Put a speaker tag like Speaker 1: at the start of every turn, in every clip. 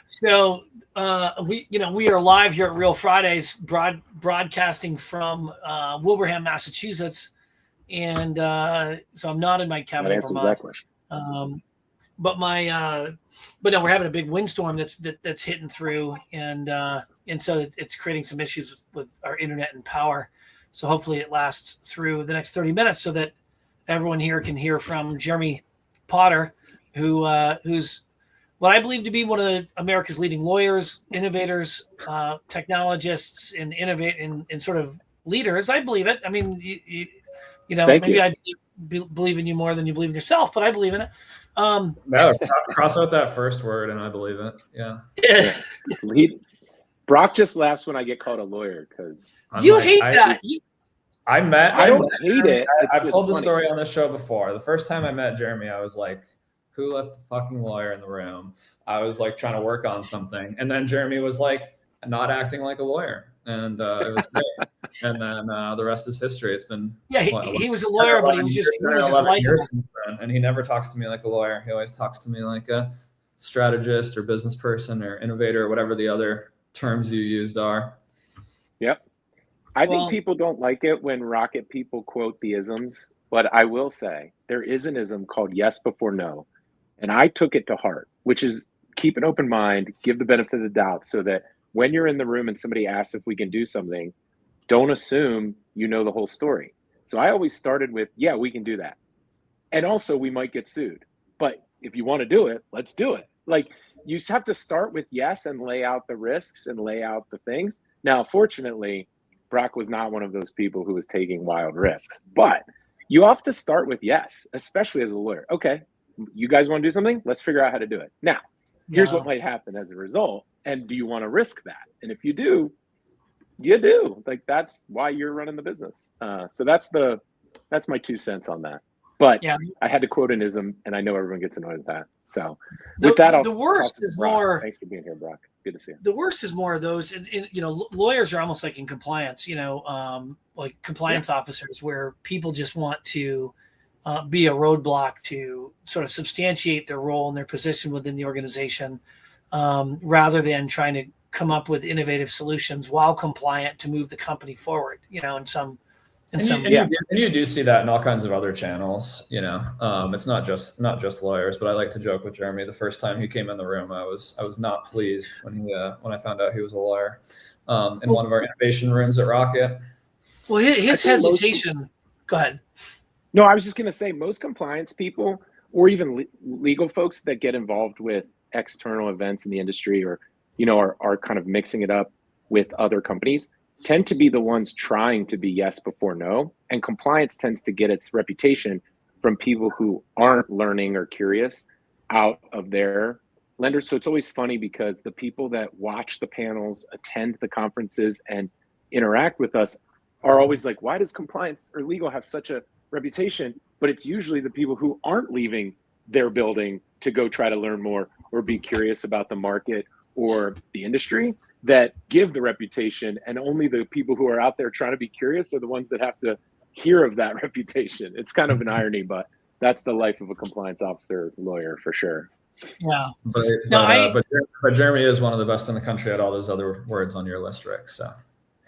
Speaker 1: So we are live here at Real Fridays, broadcasting from Wilbraham, Massachusetts, and so I'm not in my cabin in Vermont. But no, we're having a big windstorm that's hitting through, and so it's creating some issues with our internet and power. So hopefully it lasts through the next 30 minutes so that everyone here can hear from Jeremy Potter, who's what I believe to be one of America's leading lawyers, innovators, technologists, and sort of leaders. I believe it. I mean, maybe I believe in you more than you believe in yourself, but I believe in it.
Speaker 2: No, cross out that first word and I believe it. Yeah.
Speaker 3: Brock just laughs when I get called a lawyer because
Speaker 1: you hate that.
Speaker 2: I
Speaker 3: don't hate it.
Speaker 2: I've told the story on this show before. The first time I met Jeremy, I was like, who let the fucking lawyer in the room? I was like trying to work on something. And then Jeremy was like not acting like a lawyer. And it was great. And then the rest is history. It's been
Speaker 1: he was a lawyer, but he was just like
Speaker 2: and he never talks to me like a lawyer. He always talks to me like a strategist or business person or innovator or whatever the other terms you used are.
Speaker 3: Yep. I think people don't like it when rocket people quote the isms, but I will say there is an ism called yes before no. And I took it to heart, which is keep an open mind, give the benefit of the doubt so that when you're in the room and somebody asks if we can do something, don't assume you know the whole story. So I always started with, yeah, we can do that. And also we might get sued. But if you want to do it, let's do it. Like you have to start with yes and lay out the risks and lay out the things. Now, fortunately, Brock was not one of those people who was taking wild risks. But you have to start with yes, especially as a lawyer. Okay, you guys want to do something? Let's figure out how to do it. Now, here's what might happen as a result. And do you want to risk that? And if you do, you do. Like that's why you're running the business. So that's my 2 cents on that. But I had to quote an ism, and I know everyone gets annoyed with that. So with that,
Speaker 1: the worst is more.
Speaker 3: Thanks for being here, Brock. Good to see you.
Speaker 1: The worst is more of those. Lawyers are almost like in compliance. Like compliance officers, where people just want to be a roadblock to sort of substantiate their role and their position within the organization. Rather than trying to come up with innovative solutions while compliant to move the company forward,
Speaker 2: you do see that in all kinds of other channels, it's not just lawyers, but I like to joke with Jeremy. The first time he came in the room, I was not pleased when I found out he was a lawyer in one of our innovation rooms at Rocket.
Speaker 1: Well, his hesitation, go ahead.
Speaker 3: No, I was just going to say most compliance people or even legal folks that get involved with external events in the industry or, are kind of mixing it up with other companies tend to be the ones trying to be yes before no. And compliance tends to get its reputation from people who aren't learning or curious out of their lenders. So it's always funny because the people that watch the panels, attend the conferences and interact with us are always like, why does compliance or legal have such a reputation? But it's usually the people who aren't leaving their building to go try to learn more or be curious about the market or the industry that give the reputation, and only the people who are out there trying to be curious are the ones that have to hear of that reputation. It's kind of an irony, but that's the life of a compliance officer lawyer for sure.
Speaker 1: Yeah.
Speaker 2: But Jeremy is one of the best in the country at all those other words on your list, Rick. So,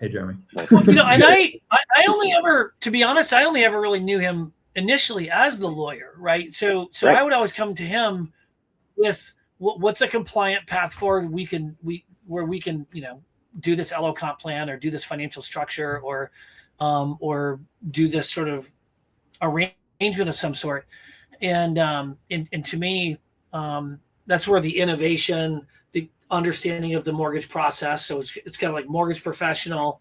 Speaker 2: hey, Jeremy.
Speaker 1: Well, and I only ever, to be honest, I only ever really knew him initially as the lawyer, right? So right. I would always come to him with what's a compliant path forward where we can do this LO comp plan or do this financial structure or do this sort of arrangement of some sort. And to me, that's where the innovation, the understanding of the mortgage process. So it's kind of like mortgage professional,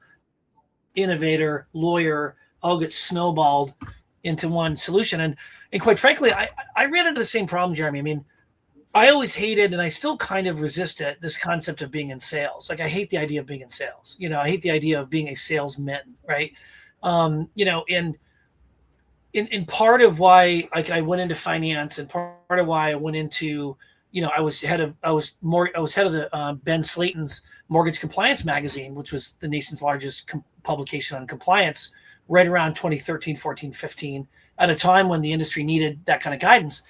Speaker 1: innovator, lawyer, all get snowballed into one solution. And quite frankly, I ran into the same problem, Jeremy. I mean, I always hated, and I still kind of resist it, this concept of being in sales. Like I hate the idea of being in sales. I hate the idea of being a salesman, right? In part of why I went into finance, and part of why I went into, I was head of the Ben Slayton's Mortgage Compliance magazine, which was the nation's largest publication on compliance, right around 2013, 14, 15, at a time when the industry needed that kind of guidance.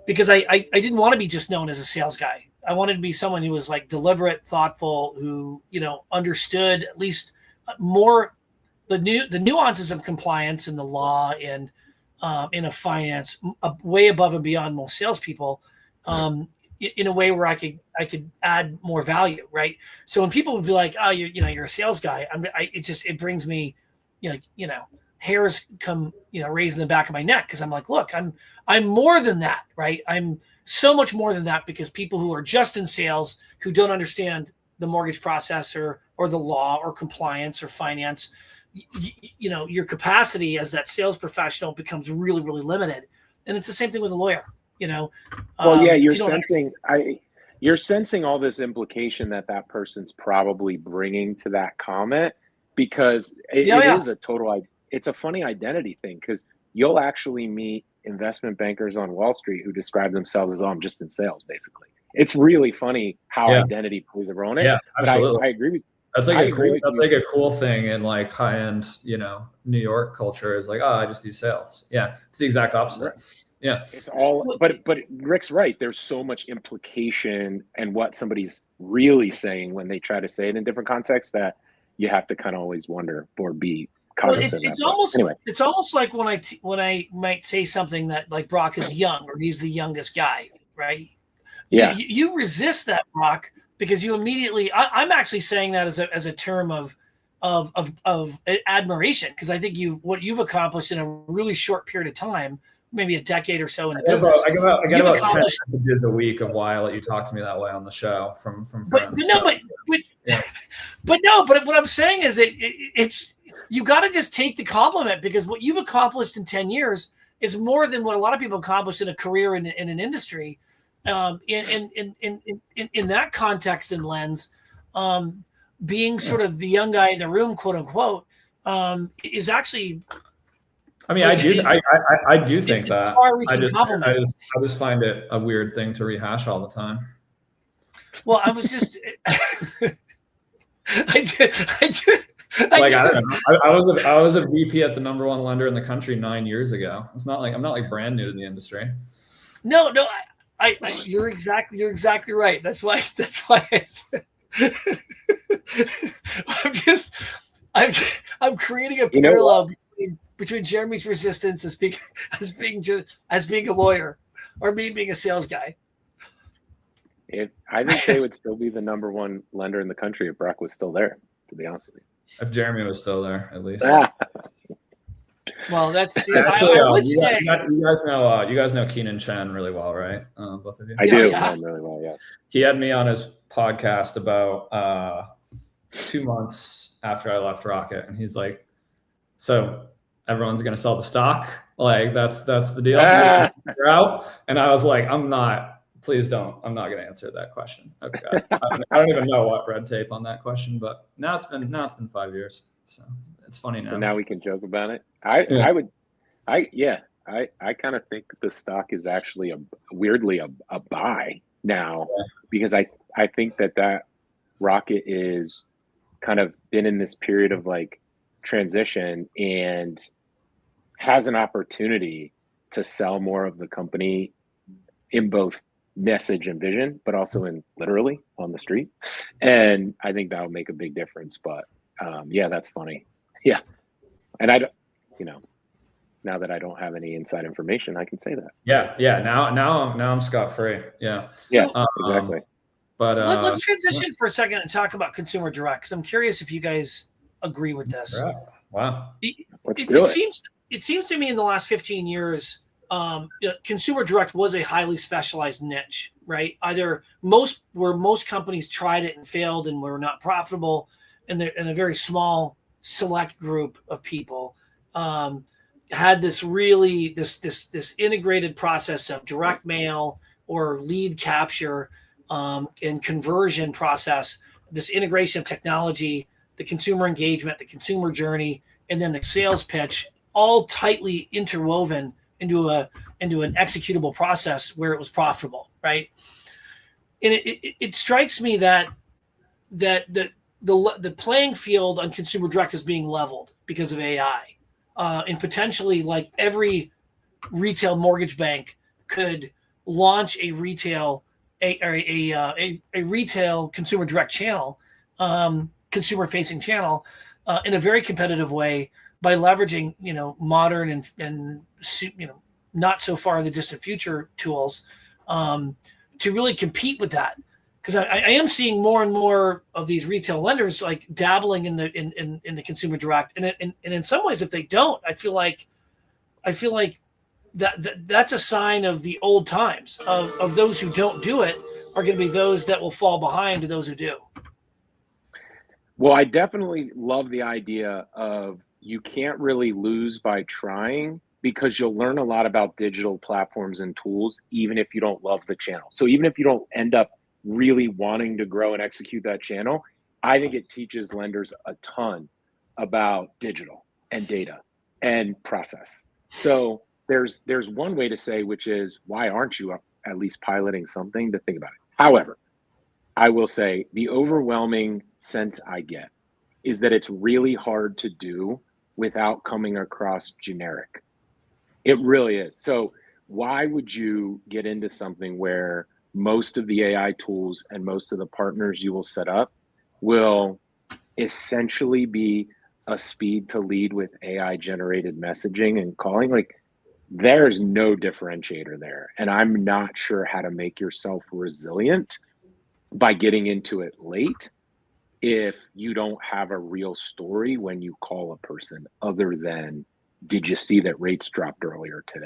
Speaker 1: Because I didn't want to be just known as a sales guy. wanted to be someone who was like deliberate, thoughtful, who, you know, understood at least more the nuances of compliance and the law and in a finance way above and beyond most salespeople, in a way where I could add more value, right? So when people would be like, "Oh, you're a sales guy," it brings me, you know, hairs come, you know, raised in the back of my neck, because I'm like, look, I'm more than that, right? I'm so much more than that, because people who are just in sales, who don't understand the mortgage process or the law or compliance or finance, you know, your capacity as that sales professional becomes really, really limited. And it's the same thing with a lawyer, you know.
Speaker 3: Well, yeah, you're sensing all this implication that person's probably bringing to that comment, because it is a total, it's a funny identity thing, because you'll actually meet investment bankers on Wall Street who describe themselves as, "Oh, I'm just in sales," basically. It's really funny how identity plays a role in it.
Speaker 2: Yeah, absolutely.
Speaker 3: But I agree with you.
Speaker 2: That's like a cool thing in like high-end, you know, New York culture, is like, "Oh, I just do sales." Yeah, it's the exact opposite. Yeah,
Speaker 3: it's all. But Rick's right. There's so much implication and what somebody's really saying when they try to say it in different contexts, that you have to kind of always wonder or be cognizant.
Speaker 1: Well, it's almost like when I might say something that, like, Brock is young, or he's the youngest guy, right?
Speaker 3: Yeah,
Speaker 1: you resist that, Brock, because you immediately. I'm actually saying that as a term of admiration, because I think what you've accomplished in a really short period of time, maybe a decade or so in the business.
Speaker 2: I get about 10 minutes to do the week of why I let you talk to me that way on the show from friends.
Speaker 1: But what I'm saying is it's you got to just take the compliment, because what you've accomplished in 10 years is more than what a lot of people accomplish in a career in an industry. In that context and lens, being sort of the young guy in the room, quote unquote, is actually.
Speaker 2: I mean, like, I do think that. I just find it a weird thing to rehash all the time.
Speaker 1: Well, I was just. I did.
Speaker 2: Like, I don't know. I was a VP at the #1 lender in the country 9 years ago. It's not like I'm not like brand new to the industry.
Speaker 1: No, you're exactly right. That's why I said, I'm creating a parallel between Jeremy's resistance as being a lawyer, or me being a sales guy.
Speaker 3: I think they would still be the #1 lender in the country if Brock was still there, to be honest with you.
Speaker 2: If Jeremy was still there, at least.
Speaker 1: Well, that's.
Speaker 2: Actually, I would say you guys know Keenan Chen really well, right? Both of you.
Speaker 3: I do know him really well. Yes.
Speaker 2: He had me on his podcast about 2 months after I left Rocket, and he's like, "So everyone's going to sell the stock? Like that's the deal?" You're out. And I was like, please don't. I'm not going to answer that question. Okay. I don't even know what red tape on that question, but now it's been 5 years. So it's funny now.
Speaker 3: So now we can joke about it. I kind of think the stock is actually weirdly a buy now, because I think that Rocket is kind of been in this period of like transition and has an opportunity to sell more of the company in both message and vision, but also in literally on the street. And I think that would make a big difference. But that's funny. Yeah. And I don't, now that I don't have any inside information, I can say that.
Speaker 2: Yeah. Now I'm scot-free. Yeah.
Speaker 3: Yeah, exactly.
Speaker 2: But
Speaker 1: let's transition for a second and talk about consumer direct, because I'm curious if you guys agree with this.
Speaker 2: Wow.
Speaker 1: It seems to me in the last 15 years, consumer direct was a highly specialized niche, right? Either most companies tried it and failed and were not profitable, and a very small select group of people had this really this integrated process of direct mail or lead capture and conversion process, this integration of technology, the consumer engagement, the consumer journey, and then the sales pitch, all tightly interwoven into an executable process where it was profitable, right? And it strikes me that the playing field on consumer direct is being leveled because of AI, and potentially like every retail mortgage bank could launch a retail a retail consumer direct channel, consumer facing channel, in a very competitive way by leveraging, modern and not so far in the distant future tools, to really compete with that. Because I am seeing more and more of these retail lenders like dabbling in the consumer direct, and in some ways, if they don't, I feel like that's a sign of the old times of those who don't do it are going to be those that will fall behind to those who do.
Speaker 3: Well, I definitely love the idea of you can't really lose by trying, because you'll learn a lot about digital platforms and tools, even if you don't love the channel. So even if you don't end up really wanting to grow and execute that channel, I think it teaches lenders a ton about digital and data and process. So there's one way to say, which is, why aren't you at least piloting something to think about it? However, I will say the overwhelming sense I get is that it's really hard to do without coming across generic. It really is. So why would you get into something where most of the AI tools and most of the partners you will set up will essentially be a speed to lead with AI generated messaging and calling? Like, there's no differentiator there. And I'm not sure how to make yourself resilient by getting into it late if you don't have a real story when you call a person, other than, did you see that rates dropped earlier today?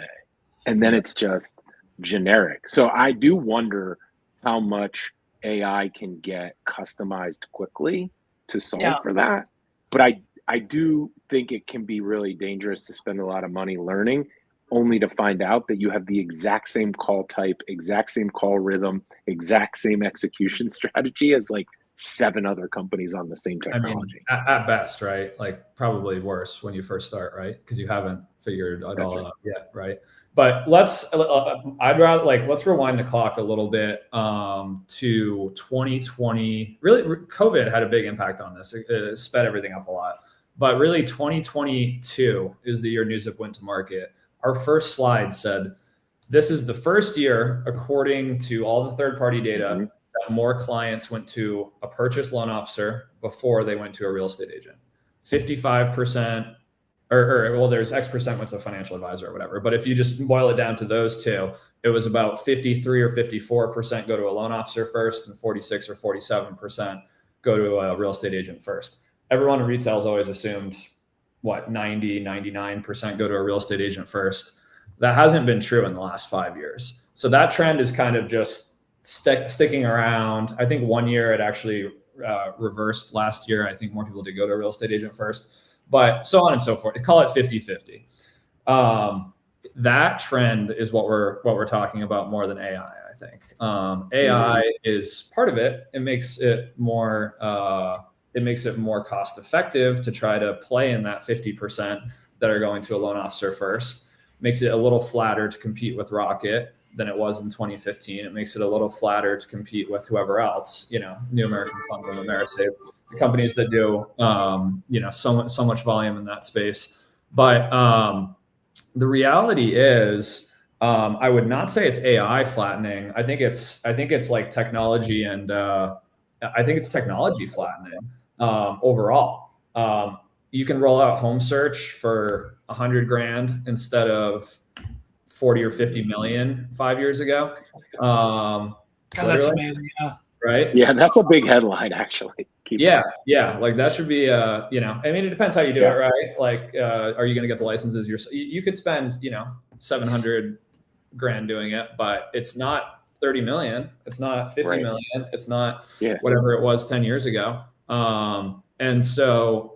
Speaker 3: And then it's just generic. So I do wonder how much AI can get customized quickly to solve for that. But I do think it can be really dangerous to spend a lot of money learning, only to find out that you have the exact same call type, exact same call rhythm, exact same execution strategy as like 7 other companies on the same technology.
Speaker 2: I mean, at best, right? Like probably worse when you first start, right? Because you haven't figured it all out yet, right? But let's rewind the clock a little bit to 2020. Really, COVID had a big impact on this. It sped everything up a lot. But really, 2022 is the year NewsZip went to market. Our first slide said, this is the first year, according to all the third-party data, that more clients went to a purchase loan officer before they went to a real estate agent. 55%, well, there's X percent went to a financial advisor or whatever. But if you just boil it down to those two, it was about 53 or 54% go to a loan officer first, and 46 or 47% go to a real estate agent first. Everyone in retail has always assumed, 90, 99% go to a real estate agent first. That hasn't been true in the last 5 years. So that trend is kind of just sticking around. I think 1 year it actually reversed last year. I think more people did go to a real estate agent first, but so on and so forth. Call it 50-50. That trend is what we're talking about more than AI, I think. AI is part of it. It makes it more cost effective to try to play in that 50% that are going to a loan officer first. Makes it a little flatter to compete with Rocket than it was in 2015. It makes it a little flatter to compete with whoever else, New American Funding, AmeriSave, the companies that do, so much volume in that space. But the reality is, I would not say it's AI flattening. I think it's like technology, and I think it's technology flattening overall. You can roll out home search for $100,000 instead of 40 or 50 million 5 years ago.
Speaker 1: God, that's amazing. Yeah.
Speaker 2: Right.
Speaker 3: Yeah. That's a big headline, actually.
Speaker 2: Yeah. Like that should be, I mean, it depends how you do it, right? Like, are you going to get the licenses? You could spend, $700,000 doing it, but it's not 30 million. It's not 50 million. It's not whatever it was 10 years ago. And so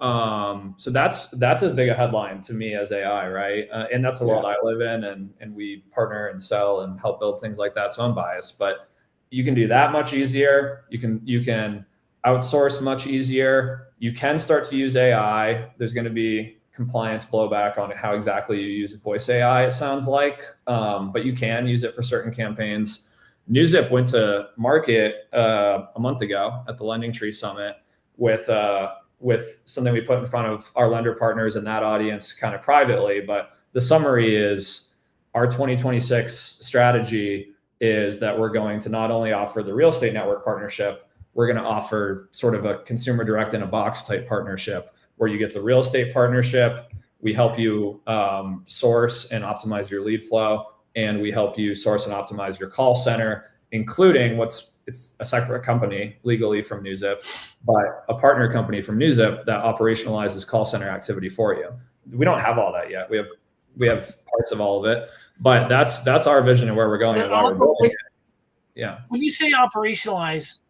Speaker 2: that's as big a headline to me as AI, right? And that's the world I live in, and we partner and sell and help build things like that. So I'm biased, but you can do that much easier. You can outsource much easier. You can start to use AI. There's going to be compliance blowback on how exactly you use voice AI, it sounds like, but you can use it for certain campaigns. NewsZip went to market a month ago at the Lending Tree Summit with something we put in front of our lender partners and that audience kind of privately. But the summary is our 2026 strategy is that we're going to not only offer the real estate network partnership, we're going to offer sort of a consumer direct in a box type partnership where you get the real estate partnership. We help you source and optimize your lead flow, and we help you source and optimize your call center, including it's a separate company legally from NewZip, but a partner company from NewZip that operationalizes call center activity for you. We don't have all that yet. We have parts of all of it, but that's our vision and where we're going and why we're building it. Yeah.
Speaker 1: When you say operationalize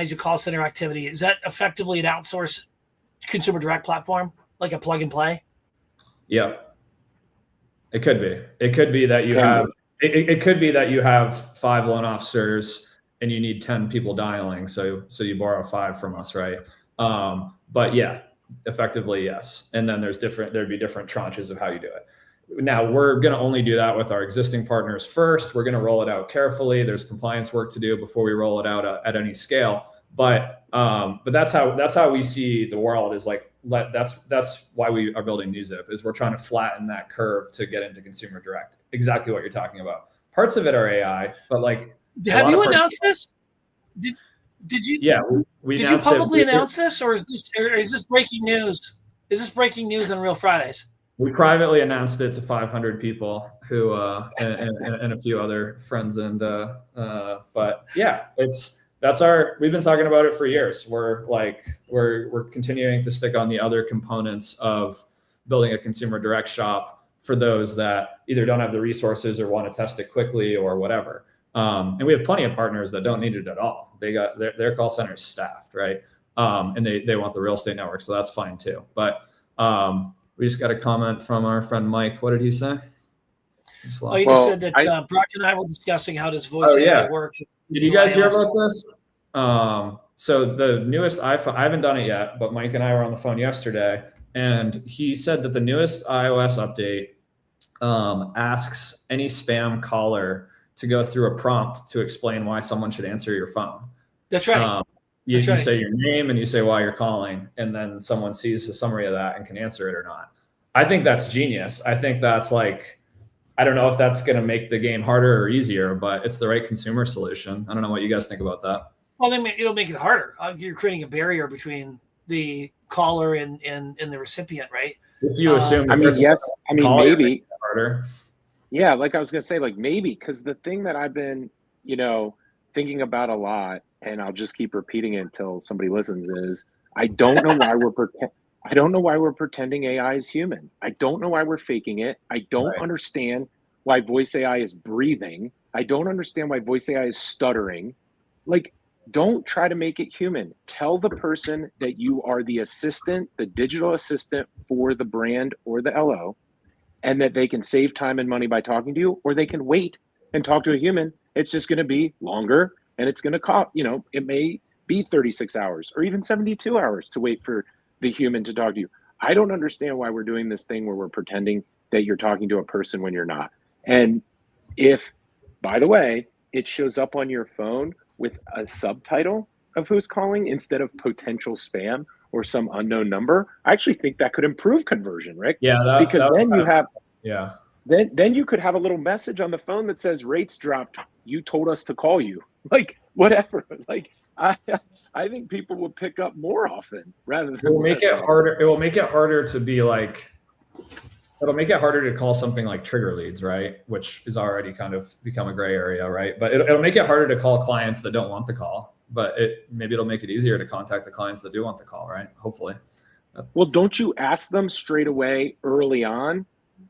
Speaker 1: your call center activity, is that effectively an outsourced consumer direct platform, like a plug and play?
Speaker 2: Yeah. It could be. It could be that you have. It could be that you have 5 loan officers and you need 10 people dialing, so you borrow 5 from us, right? But yeah, effectively yes. And then there'd be different tranches of how you do it. Now we're going to only do that with our existing partners first. We're going to roll it out carefully. There's compliance work to do before we roll it out at any scale. But that's how we see the world, is like, that's why we are building NewZip, is we're trying to flatten that curve to get into consumer direct. Exactly what you're talking about. Parts of it are AI, but like,
Speaker 1: have you announced this? Did you?
Speaker 2: Yeah,
Speaker 1: did you publicly announce this, or is this breaking news? Is this breaking news on Real Fridays?
Speaker 2: We privately announced it to 500 people who and a few other friends, and but yeah, we've been talking about it for years. We're continuing to stick on the other components of building a consumer direct shop for those that either don't have the resources or want to test it quickly or whatever. And we have plenty of partners that don't need it at all. They got their call centers staffed, right? And they want the real estate network, so that's fine too. But we just got a comment from our friend Mike. What did he say?
Speaker 1: He just said that Brock and I were discussing how does voice AI work.
Speaker 2: Did you guys hear about this? So the newest iPhone, I haven't done it yet, but Mike and I were on the phone yesterday, and he said that the newest iOS update asks any spam caller to go through a prompt to explain why someone should answer your phone.
Speaker 1: That's right.
Speaker 2: You say your name and you say why you're calling, and then someone sees a summary of that and can answer it or not. I think that's genius. I think that's like, I don't know if that's going to make the game harder or easier, but it's the right consumer solution. I don't know what you guys think about that.
Speaker 1: Well, it'll make it harder. You're creating a barrier between the caller and the recipient, right?
Speaker 2: If you assume,
Speaker 3: maybe
Speaker 2: harder.
Speaker 3: Yeah, like I was gonna say, like maybe, because the thing that I've been, thinking about a lot, and I'll just keep repeating it until somebody listens, is I don't know why we're pretending AI is human. I don't know why we're faking it. I don't understand why voice AI is breathing. I don't understand why voice AI is stuttering. Like, don't try to make it human. Tell the person that you are the assistant, the digital assistant for the brand or the LO, and that they can save time and money by talking to you, or they can wait and talk to a human. It's just going to be longer, and it's going to cost, it may be 36 hours or even 72 hours to wait for the human to talk to you. I don't understand why we're doing this thing where we're pretending that you're talking to a person when you're not. And if, by the way, it shows up on your phone with a subtitle of who's calling instead of potential spam or some unknown number, I actually think that could improve conversion, Rick.
Speaker 2: Yeah,
Speaker 3: then you could have a little message on the phone that says rates dropped. You told us to call you. Like, whatever. Like, I think people will pick up more often rather than.
Speaker 2: It will make it harder. It will make it harder to be like. It'll make it harder to call something like trigger leads, right? Which is already kind of become a gray area, right? But it'll make it harder to call clients that don't want the call. But maybe it'll make it easier to contact the clients that do want the call, right? Hopefully.
Speaker 3: Well, don't you ask them straight away early on?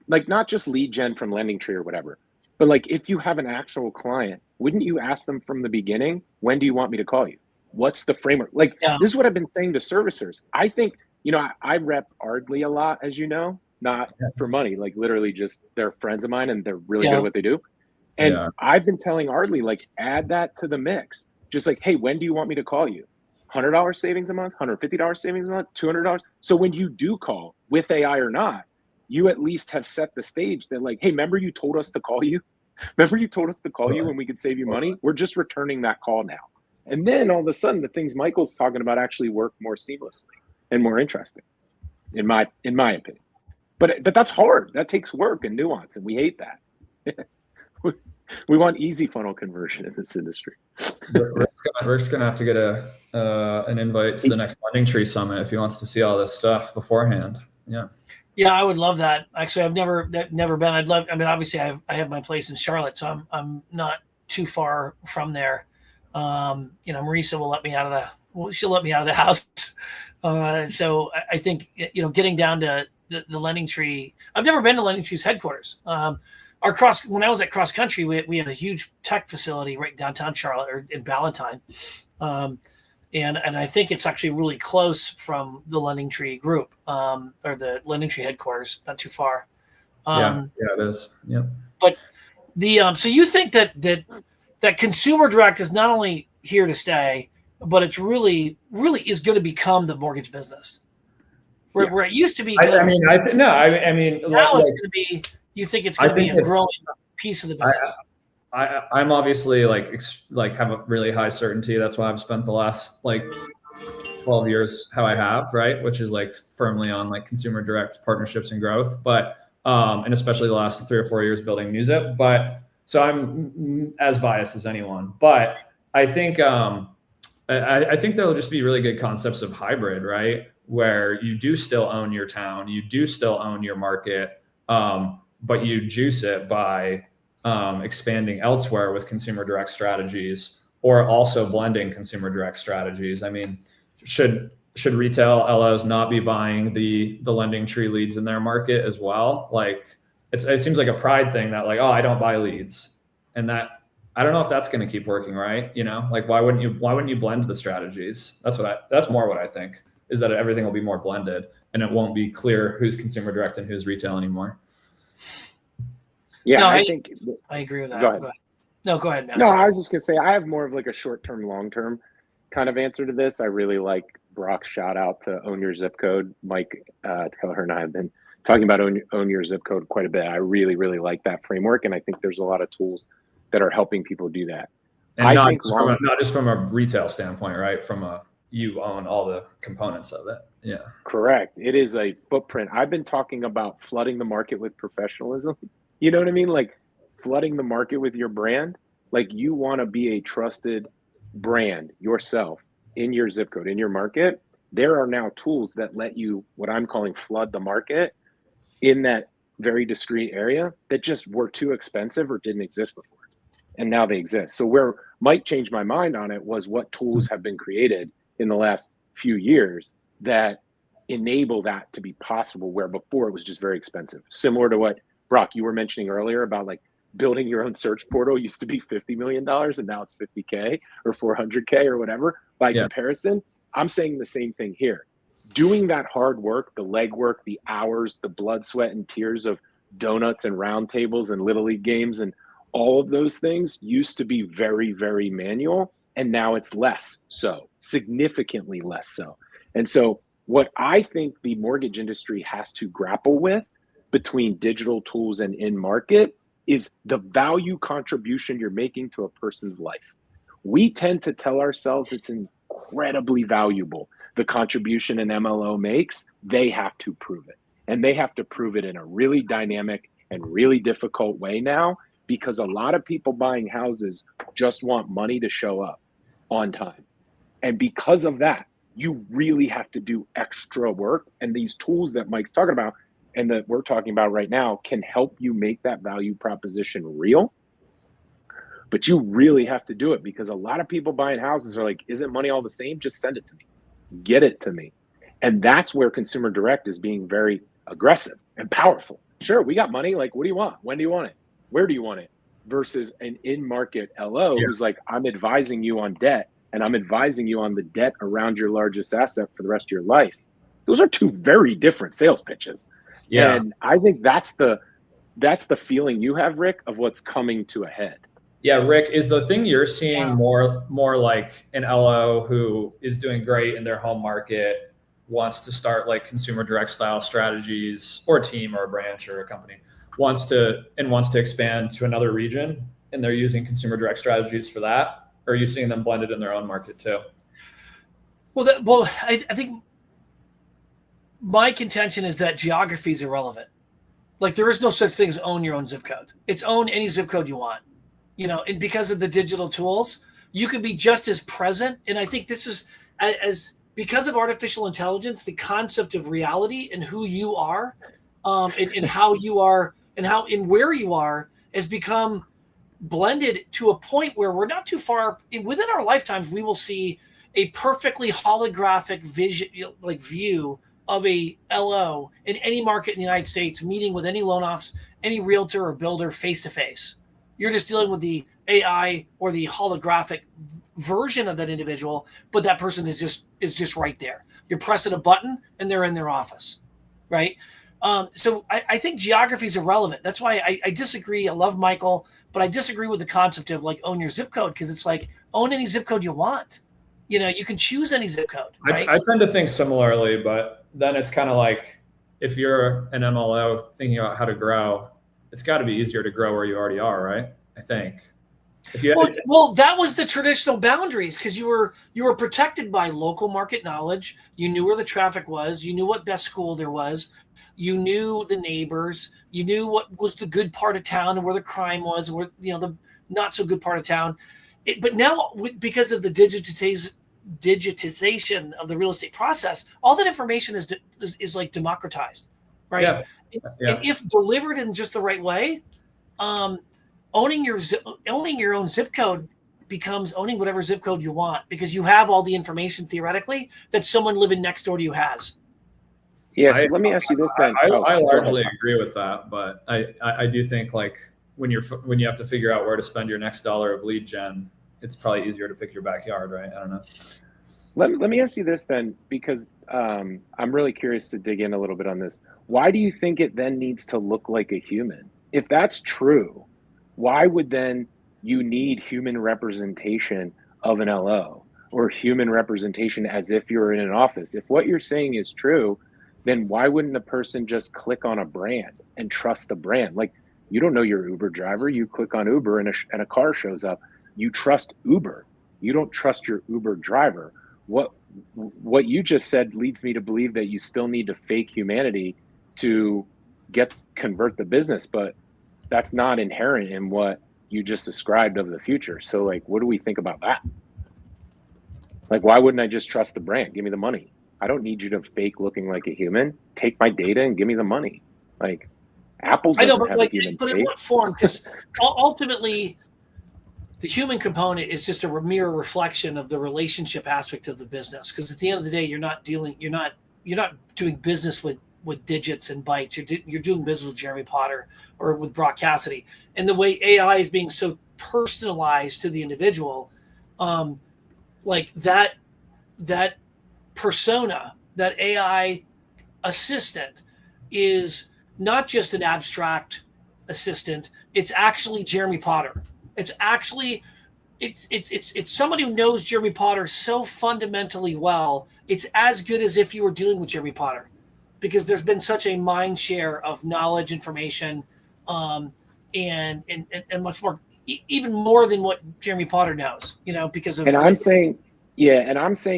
Speaker 3: Like, not just lead gen from LendingTree or whatever, but like if you have an actual client, wouldn't you ask them from the beginning, when do you want me to call you? What's the framework? Like, This is what I've been saying to servicers. I think, I rep Ardley a lot, as you know, not for money, like literally just they're friends of mine and they're really good at what they do. And I've been telling Ardley, like, add that to the mix. Just like, hey, when do you want me to call you? $100 savings a month, $150 savings a month, $200. So when you do call, with AI or not, you at least have set the stage that, like, hey, remember you told us to call you? Remember you told us to call you when we could save you money? We're just returning that call now. And then all of a sudden, the things Michael's talking about actually work more seamlessly and more interesting, in my opinion. But that's hard. That takes work and nuance, and we hate that. We want easy funnel conversion in this industry.
Speaker 2: Rick's gonna have to get an invite to the next Lending Tree Summit if he wants to see all this stuff beforehand. Yeah.
Speaker 1: Yeah, I would love that. Actually, I've never been. I'd love. I mean, obviously, I have my place in Charlotte, so I'm not too far from there. Marisa will let me out of she'll let me out of the house. So I think getting down to the Lending Tree. I've never been to Lending Tree's headquarters. When I was at Cross Country, we had a huge tech facility right downtown Charlotte or in Ballantyne. And I think it's actually really close from the Lending Tree group, or the Lending Tree headquarters, not too far.
Speaker 2: Yeah, it is. Yeah.
Speaker 1: But so you think that consumer direct is not only here to stay, but it's really is going to become the mortgage business, where it used to be.
Speaker 2: Now it's going
Speaker 1: to be. You think it's going to be a growing piece of the business?
Speaker 2: I'm obviously have a really high certainty. That's why I've spent the last 12 years how I have, right? Which is firmly on consumer direct partnerships and growth, but and especially the last 3 or 4 years building music. But so I'm as biased as anyone. But I think I think there'll just be really good concepts of hybrid, right? Where you do still own your town, you do still own your market, but you juice it by expanding elsewhere with consumer direct strategies, or also blending consumer direct strategies. I mean, should retail LOs not be buying the Lending Tree leads in their market as well? It seems like a pride thing that I don't buy leads, and that I don't know if that's going to keep working, right? Why wouldn't you blend the strategies? That's more what I think, is that everything will be more blended and it won't be clear who's consumer direct and who's retail anymore.
Speaker 3: Yeah,
Speaker 1: no,
Speaker 3: I think
Speaker 1: I agree with that.
Speaker 3: Go ahead.
Speaker 1: No, go ahead, Matt.
Speaker 3: No, I was just gonna say I have more of a short-term, long-term kind of answer to this. I really like Brock's shout out to Own Your Zip Code. Mike Kelleher and I have been talking about own Your Zip Code quite a bit. I really, really like that framework, and I think there's a lot of tools that are helping people do that.
Speaker 2: And not just from a retail standpoint, right? You own all the components of it. Yeah.
Speaker 3: Correct. It is a footprint. I've been talking about flooding the market with professionalism. You know what I mean? Flooding the market with your brand. You want to be a trusted brand yourself in your zip code, in your market. There are now tools that let you, what I'm calling, flood the market in that very discrete area that just were too expensive or didn't exist before. And now they exist. So where Mike changed my mind on it was what tools have been created in the last few years that enable that to be possible, where before it was just very expensive. Similar to what, Brock, you were mentioning earlier about building your own search portal used to be $50 million and now it's $50K or $400K or whatever. By comparison, I'm saying the same thing here. Doing that hard work, the legwork, the hours, the blood, sweat, and tears of donuts and round tables and Little League games and all of those things used to be very, very manual. And now it's less so, significantly less so. And so what I think the mortgage industry has to grapple with between digital tools and in market is the value contribution you're making to a person's life. We tend to tell ourselves it's incredibly valuable, the contribution an MLO makes. They have to prove it. And they have to prove it in a really dynamic and really difficult way now, because a lot of people buying houses just want money to show up on time. And because of that, you really have to do extra work. And these tools that Mike's talking about and that we're talking about right now can help you make that value proposition real. But you really have to do it, because a lot of people buying houses are like, isn't money all the same? Just send it to me. Get it to me. And that's where consumer direct is being very aggressive and powerful. Sure, we got money. What do you want? When do you want it? Where do you want it? Versus an in-market LO who's like, I'm advising you on debt, and I'm advising you on the debt around your largest asset for the rest of your life. Those are two very different sales pitches. Yeah. And I think that's the feeling you have, Rick, of what's coming to a head.
Speaker 2: Yeah, Rick, is the thing you're seeing more like an LO who is doing great in their home market, wants to start consumer direct style strategies, or a team or a branch or a company, wants to expand to another region, and they're using consumer direct strategies for that? Or are you seeing them blended in their own market too?
Speaker 1: Well, I think my contention is that geography is irrelevant. There is no such thing as own your own zip code. It's own any zip code you want. and because of the digital tools, you can be just as present. And I think this is as because of artificial intelligence, the concept of reality and who you are, and how you are and how and where you are has become blended to a point where we're not too far within our lifetimes. We will see a perfectly holographic vision, like view of a LO in any market in the United States, meeting with any loan office, any realtor or builder face to face. You're just dealing with the AI or the holographic version of that individual, but that person is just right there. You're pressing a button and they're in their office, right? So I think geography is irrelevant. That's why I disagree. I love Michael, but I disagree with the concept of like own your zip code, because it's like own any zip code you want. You can choose any zip code. Right?
Speaker 2: I tend to think similarly, but then it's kind of like if you're an MLO thinking about how to grow, it's got to be easier to grow where you already are, right? I think.
Speaker 1: If you well, that was the traditional boundaries, because you were protected by local market knowledge. You knew where the traffic was. You knew what best school there was. You knew the neighbors. You knew what was the good part of town and where the crime was, where the not so good part of town. But now, because of the digitization of the real estate process, all that information is like democratized, right?
Speaker 2: Yeah.
Speaker 1: And if delivered in just the right way, owning your own zip code becomes owning whatever zip code you want, because you have all the information theoretically that someone living next door to you has.
Speaker 3: Yes. Yeah, so let me ask you this then.
Speaker 2: I largely agree with that, but I do think like when you have to figure out where to spend your next dollar of lead gen, it's probably easier to pick your backyard, right? I don't know.
Speaker 3: Let me ask you this then, because I'm really curious to dig in a little bit on this. Why do you think it then needs to look like a human? If that's true, why would then you need human representation of an LO or human representation as if you're in an office? If what you're saying is true, then why wouldn't a person just click on a brand and trust the brand? Like, you don't know your Uber driver. You click on Uber and a car shows up. You trust Uber. You don't trust your Uber driver. What you just said leads me to believe that you still need to fake humanity to convert the business, but that's not inherent in what you just described of the future. So like, what do we think about that? Like, why wouldn't I just trust the brand? Give me the money. I don't need you to fake looking like a human. Take my data and give me the money. Like, Apple doesn't have a human face.
Speaker 1: In what form? Because ultimately, the human component is just a mere reflection of the relationship aspect of the business. Because at the end of the day, you're not doing business with digits and bytes. You're doing business with Jeremy Potter or with Brock Cassidy. And the way AI is being so personalized to the individual, like that persona, that AI assistant is not just an abstract assistant. It's actually Jeremy Potter. It's actually it's somebody who knows Jeremy Potter so fundamentally well. It's as good as if you were dealing with Jeremy Potter, because there's been such a mind share of knowledge, information, and much more, even more than what Jeremy Potter knows. Because of.
Speaker 3: And I'm saying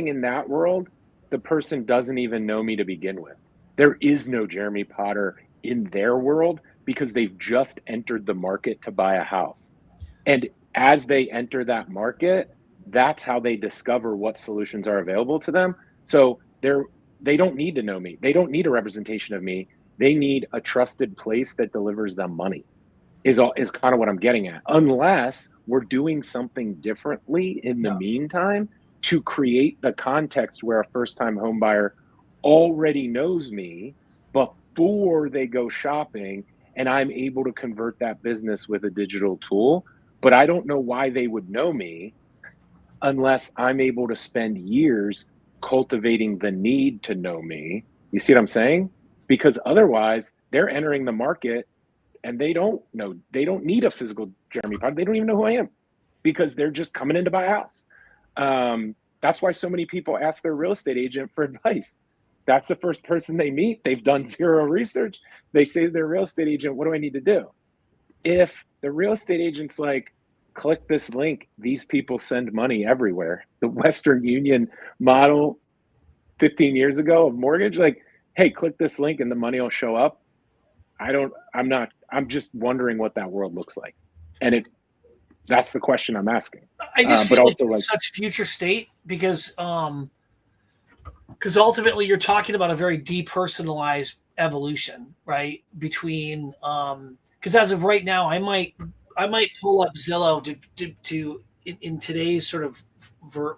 Speaker 3: in that world, the person doesn't even know me to begin with. There is no Jeremy Potter in their world, because they've just entered the market to buy a house. And as they enter that market, that's how they discover what solutions are available to them. So they don't need to know me. They don't need a representation of me. They need a trusted place that delivers them money, is kind of what I'm getting at. Unless we're doing something differently in the meantime to create the context where a first-time home buyer already knows me before they go shopping, and I'm able to convert that business with a digital tool. But I don't know why they would know me unless I'm able to spend years cultivating the need to know me. You see what I'm saying? Because otherwise they're entering the market and they don't need a physical Jeremy Potter. They don't even know who I am, because they're just coming in to buy a house. That's why so many people ask their real estate agent for advice. That's the first person they meet. They've done zero research. They say to their real estate agent, what do I need to do? If the real estate agent's like, click this link, these people send money everywhere. The Western Union model 15 years ago of mortgage, like, hey, click this link and the money will show up. I'm just wondering what that world looks like. And That's the question I'm asking.
Speaker 1: I just feel like such future state because ultimately you're talking about a very depersonalized evolution, right? Between because as of right now, I might pull up Zillow to in today's sort of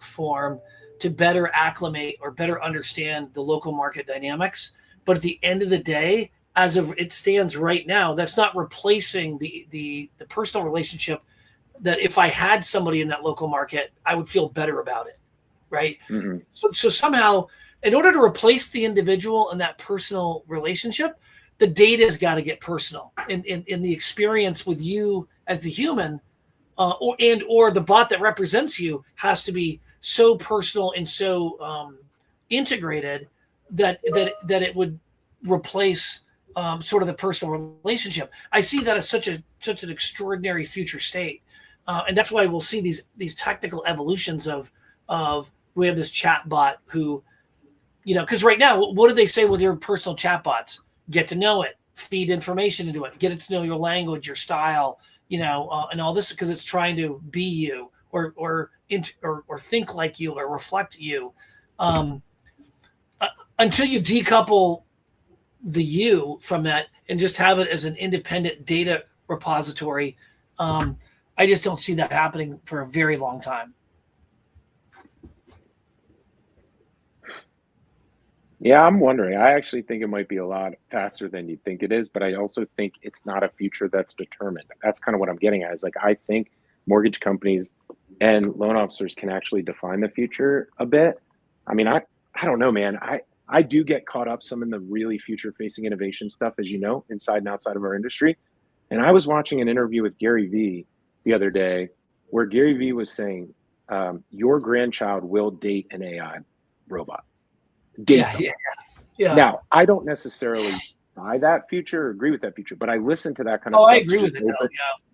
Speaker 1: form to better acclimate or better understand the local market dynamics. But at the end of the day, as of it stands right now, that's not replacing the personal relationship that if I had somebody in that local market, I would feel better about it, right?
Speaker 3: Mm-hmm.
Speaker 1: So somehow, in order to replace the individual and that personal relationship, the data has got to get personal. In the experience with you as the human, or the bot that represents you has to be so personal and so integrated that it would replace sort of the personal relationship. I see that as such an extraordinary future state, and that's why we'll see these technical evolutions of we have this chat bot who, because right now, what do they say with your personal chat bots? Get to know it, feed information into it, get it to know your language, your style, and all this because it's trying to be you or think like you or reflect you. Until you decouple the you from that and just have it as an independent data repository, I just don't see that happening for a very long time.
Speaker 3: Yeah, I'm wondering. I actually think it might be a lot faster than you think it is, but I also think it's not a future that's determined. That's kind of what I'm getting at. Is like I think mortgage companies and loan officers can actually define the future a bit. I mean, I don't know, man. I do get caught up some in the really future-facing innovation stuff, as you know, inside and outside of our industry. And I was watching an interview with Gary Vee the other day where Gary Vee was saying, your grandchild will date an AI robot.
Speaker 1: Yeah.
Speaker 3: Now, I don't necessarily buy that future or agree with that future, but I listen to that kind of
Speaker 1: stuff.
Speaker 3: I
Speaker 1: agree with it.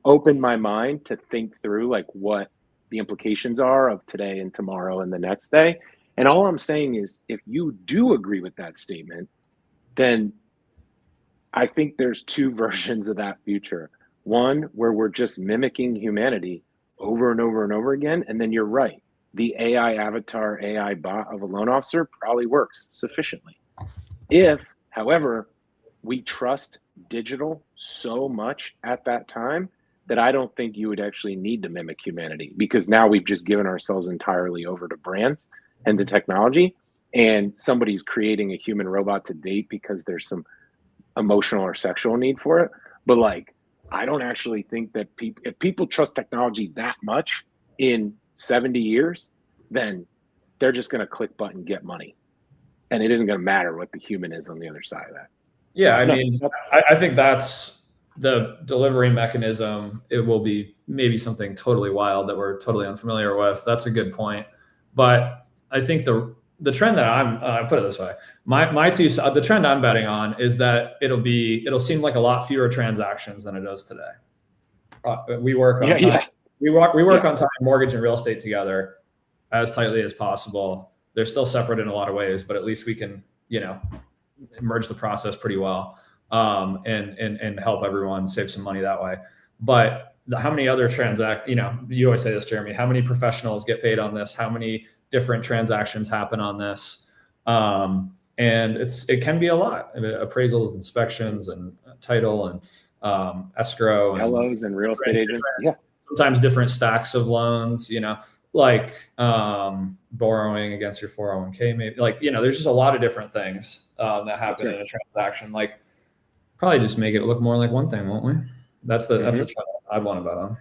Speaker 3: Open my mind to think through like what the implications are of today and tomorrow and the next day. And all I'm saying is if you do agree with that statement, then I think there's two versions of that future. One where we're just mimicking humanity over and over and over again. And then you're right. The AI avatar, AI bot of a loan officer probably works sufficiently. If, however, we trust digital so much at that time that I don't think you would actually need to mimic humanity because now we've just given ourselves entirely over to brands and to technology, and somebody's creating a human robot to date because there's some emotional or sexual need for it. But like, I don't actually think that if people trust technology that much in 70 years, then they're just going to click button, get money. And it isn't going to matter what the human is on the other side of that.
Speaker 2: Yeah. I think that's the delivery mechanism. It will be maybe something totally wild that we're totally unfamiliar with. That's a good point. But I think the trend that I put it this way, the trend I'm betting on is that it'll seem like a lot fewer transactions than it does today. We work on on time mortgage and real estate together as tightly as possible. They're still separate in a lot of ways, but at least we can, merge the process pretty well and help everyone save some money that way. But how many other you always say this, Jeremy, how many professionals get paid on this? How many different transactions happen on this? And it can be a lot. Appraisals, inspections, and title, and escrow,
Speaker 3: LOs and real estate agents. Yeah.
Speaker 2: Sometimes different stacks of loans, like borrowing against your 401k, maybe there's just a lot of different things that happen in a transaction. Like probably just make it look more like one thing, won't we? That's the trend I'd want to bet on.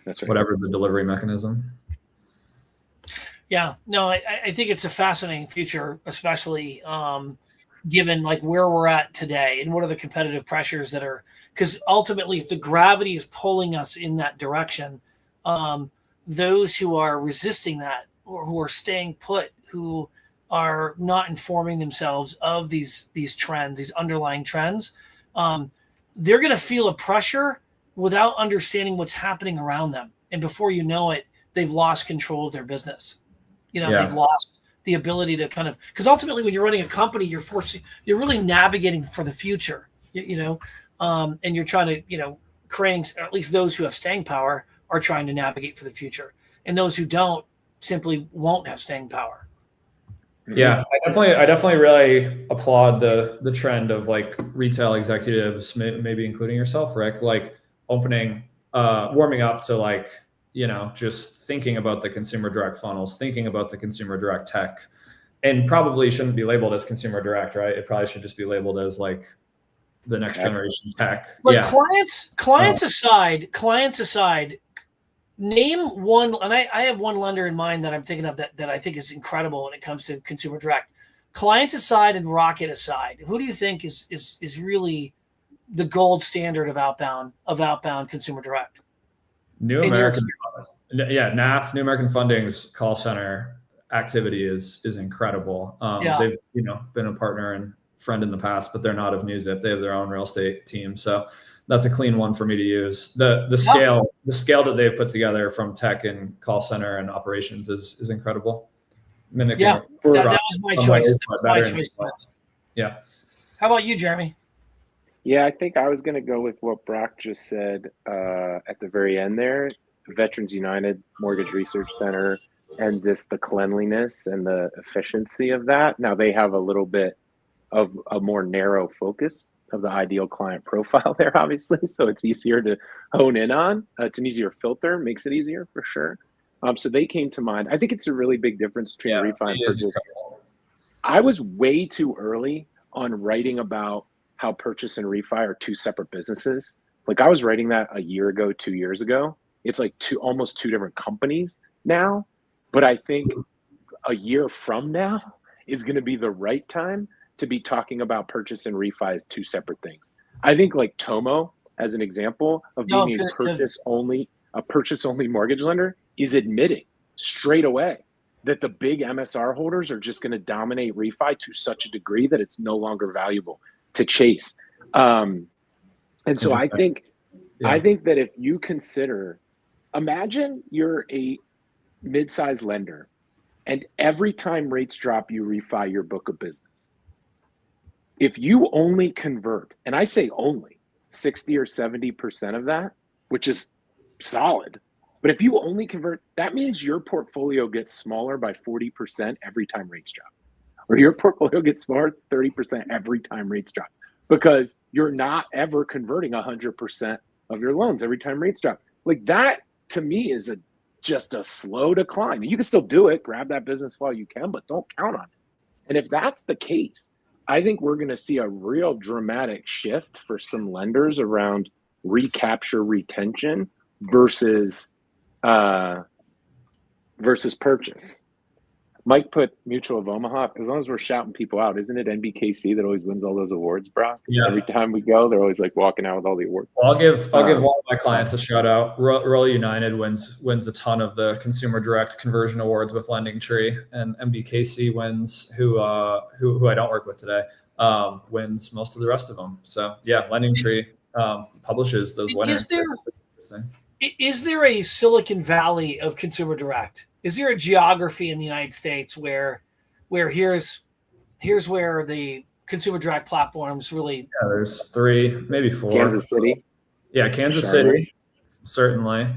Speaker 3: That's right.
Speaker 2: Whatever the delivery mechanism.
Speaker 1: Yeah, no, I think it's a fascinating future, especially given like where we're at today and what are the competitive pressures that are, because ultimately if the gravity is pulling us in that direction, those who are resisting that or who are staying put, who are not informing themselves of these trends, these underlying trends, they're going to feel a pressure without understanding what's happening around them. And before you know it, they've lost control of their business. They've lost the ability to kind of, because ultimately when you're running a company, you're really navigating for the future, and you're trying to, creating, at least those who have staying power are trying to navigate for the future. And those who don't simply won't have staying power.
Speaker 2: Yeah, I definitely really applaud the trend of like retail executives, maybe including yourself, Rick, like warming up to like, just thinking about the consumer direct funnels, thinking about the consumer direct tech, and probably shouldn't be labeled as consumer direct, right? It probably should just be labeled as like the next generation tech.
Speaker 1: But
Speaker 2: yeah.
Speaker 1: clients aside, name one, and I have one lender in mind that I'm thinking of that I think is incredible when it comes to consumer direct. Clients aside and Rocket aside, who do you think is really the gold standard of outbound consumer direct?
Speaker 2: New American Funding's call center activity is incredible. They've been a partner and friend in the past, but they're not of NewZip. They have their own real estate team, so that's a clean one for me to use. The scale that they've put together from tech and call center and operations is incredible. Mimicking
Speaker 1: that was my choice.
Speaker 2: Yeah.
Speaker 1: How about you, Jeremy?
Speaker 3: Yeah, I think I was going to go with what Brock just said at the very end there. Veterans United Mortgage Research Center, and the cleanliness and the efficiency of that. Now they have a little bit of a more narrow focus of the ideal client profile there, obviously. So it's easier to hone in on. It's an easier filter, makes it easier for sure. So they came to mind. I think it's a really big difference between refi and purchase. I was way too early on writing about how purchase and refi are two separate businesses. Like I was writing that a year ago, 2 years ago. It's like almost two different companies now. But I think a year from now is going to be the right time to be talking about purchase and refi as two separate things. I think like Tomo, as an example of being a purchase only mortgage lender, is admitting straight away that the big MSR holders are just going to dominate refi to such a degree that it's no longer valuable to chase. And so I think that if you consider, imagine you're a mid-sized lender and every time rates drop, you refi your book of business. If you only convert, and I say only 60 or 70% of that, which is solid, but if you only convert, that means your portfolio gets smaller by 40% every time rates drop, or your portfolio gets smaller 30% every time rates drop, because you're not ever converting 100% of your loans every time rates drop. Like that to me is just a slow decline. You can still do it, grab that business while you can, but don't count on it. And if that's the case, I think we're going to see a real dramatic shift for some lenders around recapture retention versus purchase. Mike put Mutual of Omaha. As long as we're shouting people out, isn't it NBKC that always wins all those awards, Brock? Yeah. Every time we go, they're always like walking out with all the awards.
Speaker 2: Well, I'll give one of my clients a shout out. Royal United wins a ton of the consumer direct conversion awards with Lending Tree, and NBKC wins, who I don't work with today, wins most of the rest of them. So yeah, Lending Tree publishes those winners.
Speaker 1: Is there a Silicon Valley of consumer direct? Is there a geography in the United States where here's where the consumer direct platforms really?
Speaker 2: Yeah, there's 3, maybe 4.
Speaker 3: Kansas City.
Speaker 2: Yeah, Kansas City, certainly,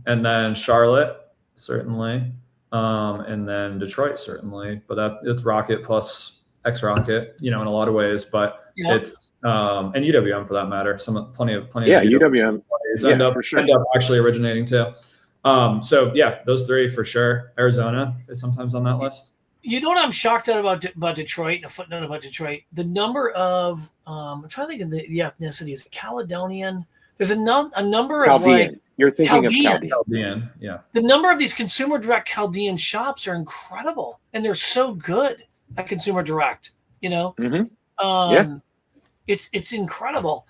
Speaker 2: and then Charlotte, certainly, and then Detroit, certainly. But it's Rocket plus X Rocket, in a lot of ways. But it's and UWM for that matter. Plenty of
Speaker 3: UWM
Speaker 2: end up actually originating too. So yeah, those 3 for sure. Arizona is sometimes on that list.
Speaker 1: You know what I'm shocked at about Detroit, and a footnote about Detroit, the number of I'm trying to think of the ethnicity. Is it Caledonian? There's a number of
Speaker 3: Chaldean. You're thinking of
Speaker 2: Chaldean, yeah.
Speaker 1: The number of these consumer direct Chaldean shops are incredible, and they're so good at consumer direct.
Speaker 3: Mm-hmm.
Speaker 1: It's incredible.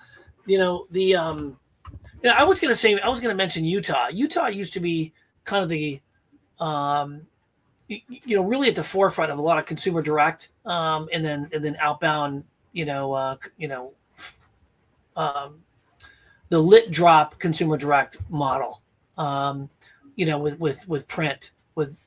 Speaker 1: I was going to mention Utah. Utah used to be kind of the, really at the forefront of a lot of consumer direct, and then outbound, the lit drop consumer direct model, with print, with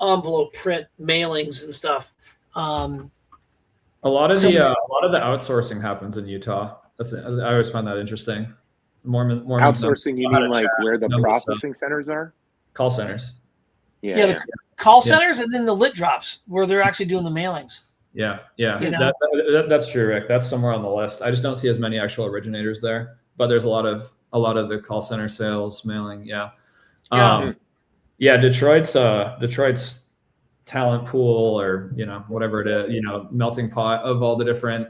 Speaker 1: envelope print mailings and stuff.
Speaker 2: A lot of the outsourcing happens in Utah. I always find that interesting. Mormons
Speaker 3: outsourcing. You mean like where the processing centers are?
Speaker 2: Call centers.
Speaker 1: Yeah, the call centers, and then the lit drops where they're actually doing the mailings.
Speaker 2: Yeah.
Speaker 1: You know?
Speaker 2: That's true, Rick. That's somewhere on the list. I just don't see as many actual originators there, but there's a lot of the call center sales mailing. Yeah. Detroit's talent pool, or whatever it is, melting pot of all the different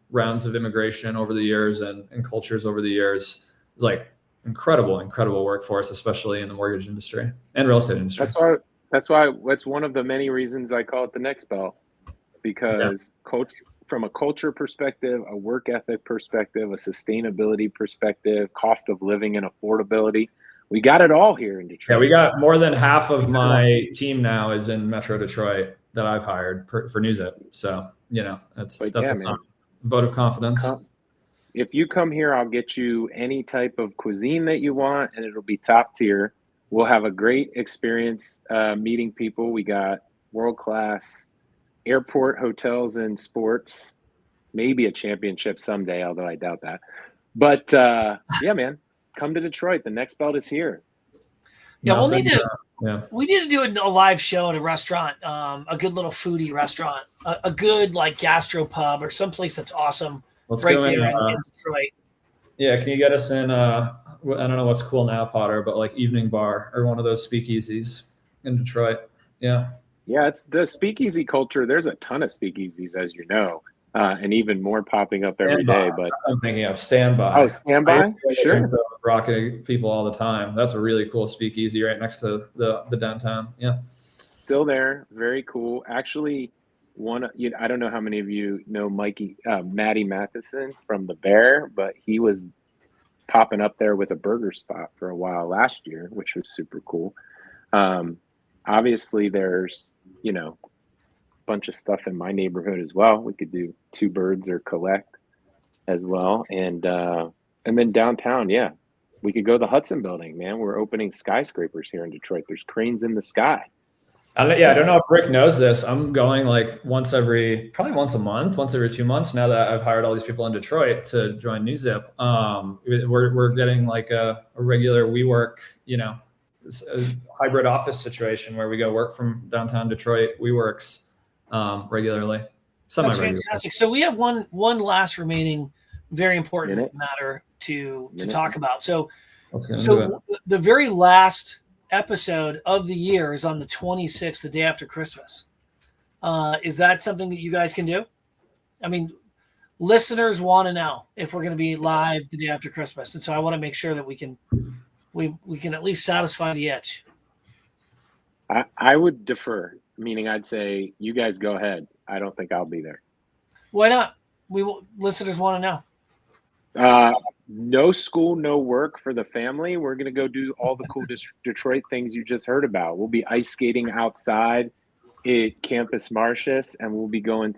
Speaker 2: rounds of immigration over the years and cultures over the years. It's like incredible workforce, especially in the mortgage industry and real estate industry.
Speaker 3: That's one of the many reasons I call it the next belt, because from a culture perspective, a work ethic perspective, a sustainability perspective, cost of living and affordability, we got it all here in Detroit.
Speaker 2: Yeah, we got more than half of my team now is in Metro Detroit that I've hired for NewsZip. So, that's a vote of confidence.
Speaker 3: If you come here, I'll get you any type of cuisine that you want, and it'll be top tier. We'll have a great experience meeting people. We got world-class airport, hotels, and sports. Maybe a championship someday, although I doubt that. But yeah, man, come to Detroit. The next belt is here.
Speaker 1: Yeah, we need to do a live show at a restaurant, a good little foodie restaurant, a good like gastro pub or someplace that's awesome.
Speaker 2: Let's
Speaker 1: right
Speaker 2: go
Speaker 1: there
Speaker 2: in
Speaker 1: Detroit.
Speaker 2: Yeah, can you get us in? I don't know what's cool now, Potter, but like evening bar or one of those speakeasies in Detroit. Yeah.
Speaker 3: Yeah, it's the speakeasy culture. There's a ton of speakeasies, as you know, and even more popping up every day. But
Speaker 2: I'm thinking of Standby.
Speaker 3: Oh, Standby? Sure.
Speaker 2: Rocking people all the time. That's a really cool speakeasy right next to the downtown. Yeah.
Speaker 3: Still there. Very cool. Actually, I don't know how many of you know Matty Matheson from The Bear, but he was popping up there with a burger spot for a while last year, which was super cool. Obviously, there's a bunch of stuff in my neighborhood as well. We could do Two Birds or Collect as well, and then downtown, yeah, we could go to the Hudson Building. Man, we're opening skyscrapers here in Detroit. There's cranes in the sky.
Speaker 2: I don't know if Rick knows this. I'm going like once every 2 months now that I've hired all these people in Detroit to join NewsZip. We're getting like a regular WeWork, a hybrid office situation where we go work from downtown Detroit WeWorks regularly.
Speaker 1: That's fantastic. So we have one last remaining very important matter to talk about. So the very last episode of the year is on the 26th, the day after Christmas. Is that something that you guys can do? I mean, listeners want to know if we're going to be live the day after Christmas, and so I want to make sure that we can at least satisfy the itch.
Speaker 3: I would defer, meaning I'd say you guys go ahead. I don't think I'll be there.
Speaker 1: Why not? Listeners want to know.
Speaker 3: No school, no work for the family. We're going to go do all the cool Detroit things you just heard about. We'll be ice skating outside at Campus Martius, and we'll be going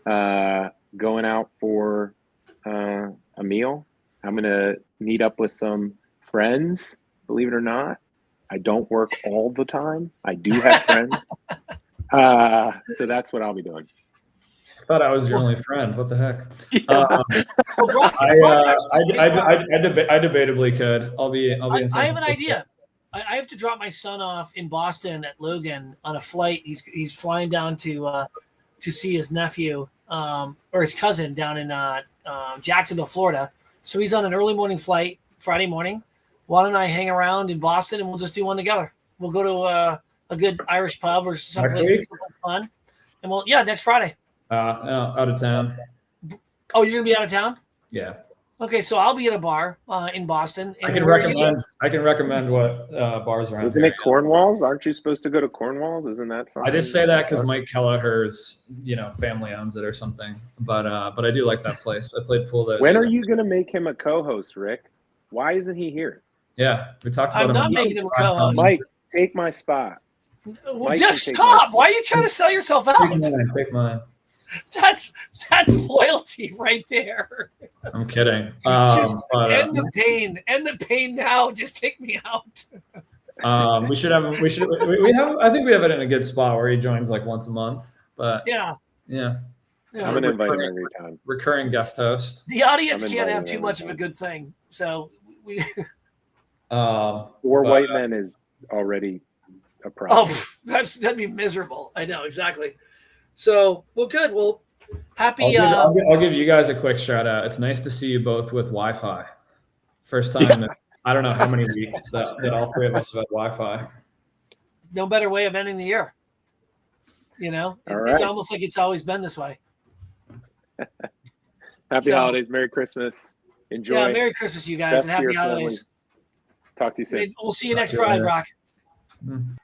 Speaker 3: out for a meal. I'm going to meet up with some friends, believe it or not. I don't work all the time. I do have friends. So that's what I'll be doing.
Speaker 2: I thought I was your only friend. What the heck? I debatably could. I'll be in San Francisco.
Speaker 1: I have an idea. I have to drop my son off in Boston at Logan on a flight. He's flying down to see his nephew or his cousin down in Jacksonville, Florida. So he's on an early morning flight Friday morning. Why don't I hang around in Boston and we'll just do one together? We'll go to a good Irish pub or someplace that's fun. And next Friday.
Speaker 2: No, out of town.
Speaker 1: Oh, you're gonna be out of town?
Speaker 2: Yeah.
Speaker 1: Okay, so I'll be at a bar in Boston.
Speaker 2: I can recommend what bars are.
Speaker 3: Isn't it Cornwall's? Aren't you supposed to go to Cornwall's? Isn't that something?
Speaker 2: I just say that because Mike Kelleher's family owns it or something. But I do like that place. I played pool there.
Speaker 3: When are you gonna make him a co-host, Rick? Why isn't he here?
Speaker 2: Yeah, we talked about
Speaker 1: I'm not making him a co-host.
Speaker 3: Mike, take my spot.
Speaker 1: Well, just stop. Why are you trying to sell yourself out?
Speaker 2: Take mine.
Speaker 1: That's loyalty right there.
Speaker 2: I'm kidding.
Speaker 1: Just end the pain. End the pain now. Just take me out.
Speaker 2: We have. I think we have it in a good spot where he joins like once a month. But
Speaker 1: yeah. Yeah.
Speaker 3: I'm going to invite him every time.
Speaker 2: Recurring guest host.
Speaker 1: The audience
Speaker 3: I'm
Speaker 1: can't have
Speaker 3: inviting
Speaker 1: too much of a
Speaker 3: everyone.
Speaker 1: good thing. So we.
Speaker 3: Four
Speaker 2: But,
Speaker 3: white men is already a problem.
Speaker 1: Oh, that'd be miserable. I know exactly. So well, good. Well, happy.
Speaker 2: I'll give you guys a quick shout out. It's nice to see you both with Wi-Fi. First time in I don't know how many weeks that all three of us have had Wi-Fi.
Speaker 1: No better way of ending the year. You know,
Speaker 3: All
Speaker 1: it's
Speaker 3: right.
Speaker 1: almost like it's always been this way.
Speaker 3: Happy holidays. Merry Christmas. Enjoy.
Speaker 1: Yeah, Merry Christmas, you guys,
Speaker 3: Best
Speaker 1: and happy
Speaker 3: to your
Speaker 1: holidays.
Speaker 3: Talk to you soon.
Speaker 1: We'll see you next
Speaker 2: Talk to you
Speaker 1: Friday,
Speaker 2: later.
Speaker 1: Brock.
Speaker 2: Mm.